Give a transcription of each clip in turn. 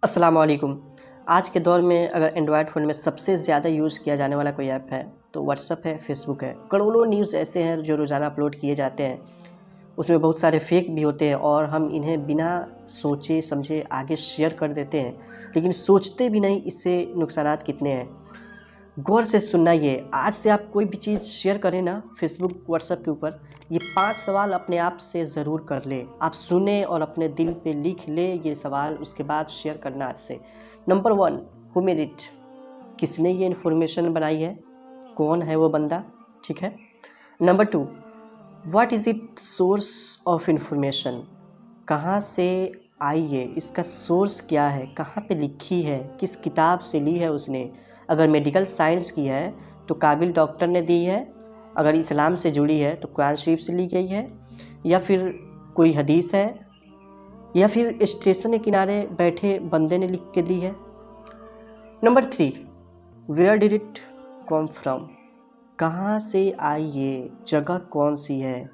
अस्सलाम वालेकुम। आज के दौर में अगर एंड्रॉयड फ़ोन में सबसे ज़्यादा यूज़ किया जाने वाला कोई ऐप है तो व्हाट्सअप है, फेसबुक है। करोड़ों न्यूज़ ऐसे हैं जो रोज़ाना अपलोड किए जाते हैं। उसमें बहुत सारे फेक भी होते हैं और हम इन्हें बिना सोचे समझे आगे शेयर कर देते हैं, लेकिन सोचते भी नहीं इससे नुकसानात कितने हैं। गौर से सुनना, ये आज से आप कोई भी चीज़ शेयर करें ना फेसबुक व्हाट्सएप के ऊपर, ये 5 सवाल अपने आप से ज़रूर कर ले। आप सुने और अपने दिल पे लिख ले ये सवाल, उसके बाद शेयर करना आज से। Number 1, who made it? किसने ये इन्फॉर्मेशन बनाई है? कौन है वो बंदा? ठीक है। Number 2, what is it source of information? कहाँ से आई ये? इसका सोर्स क्या है? कहाँ पे लिखी है? किस किताब से ली है उसने? अगर मेडिकल साइंस की है तो काबिल डॉक्टर ने दी है। अगर इस्लाम से जुड़ी है तो कुरान शरीफ से ली गई है, या फिर कोई हदीस है, या फिर स्टेशन के किनारे बैठे बंदे ने लिख के दी है। Number 3, where did it come from? कहाँ से आई ये? जगह कौन सी है?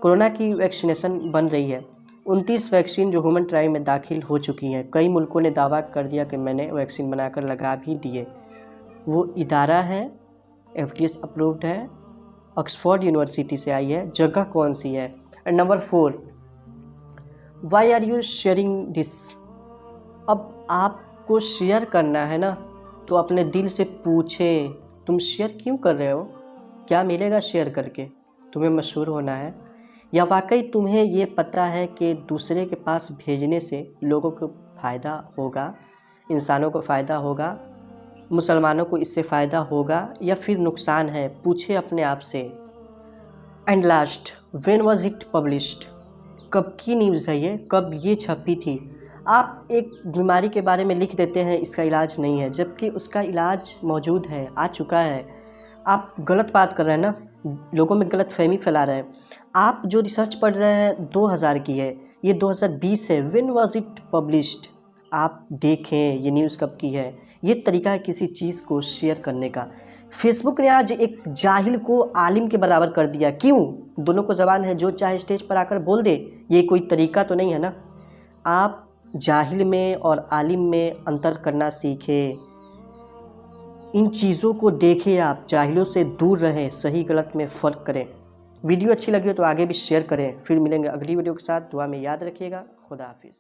कोरोना की वैक्सीनेशन बन रही है। 29 वैक्सीन जो ह्यूमन ट्रायल में दाखिल हो चुकी हैं। कई मुल्कों ने दावा कर दिया कि मैंने वैक्सीन बनाकर लगा भी दिए। वो इदारा है, एफडीए अप्रूव्ड है, ऑक्सफोर्ड यूनिवर्सिटी से आई है। जगह कौन सी है? And number 4, why are you sharing this? अब आपको शेयर करना है ना, तो अपने दिल से पूछे, तुम शेयर क्यों कर रहे हो? क्या मिलेगा शेयर करके? तुम्हें मशहूर होना है, या वाकई तुम्हें ये पता है कि दूसरे के पास भेजने से लोगों को फ़ायदा होगा, इंसानों को फ़ायदा होगा, मुसलमानों को इससे फ़ायदा होगा, या फिर नुकसान है? पूछे अपने आप से। And last, when was it published? कब की न्यूज़ है ये? कब ये छपी थी? आप एक बीमारी के बारे में लिख देते हैं इसका इलाज नहीं है, जबकि उसका इलाज मौजूद है, आ चुका है। आप गलत बात कर रहे हैं ना, लोगों में गलतफहमी फैला रहे हैं। आप जो रिसर्च पढ़ रहे हैं 2000 की है, ये 2020 है। When was it published? आप देखें ये न्यूज़ कब की है। ये तरीका है किसी चीज़ को शेयर करने का। फेसबुक ने आज एक जाहिल को आलिम के बराबर कर दिया। क्यों? दोनों को ज़बान है, जो चाहे स्टेज पर आकर बोल दे। ये कोई तरीका तो नहीं है ना। आप जाहिल में और आलिम में अंतर करना सीखें। इन चीज़ों को देखें, आप जाहिलों से दूर रहें, सही गलत में फ़र्क करें। वीडियो अच्छी लगी हो तो आगे भी शेयर करें। फिर मिलेंगे अगली वीडियो के साथ। दुआ में याद रखिएगा। खुदा हाफिज़।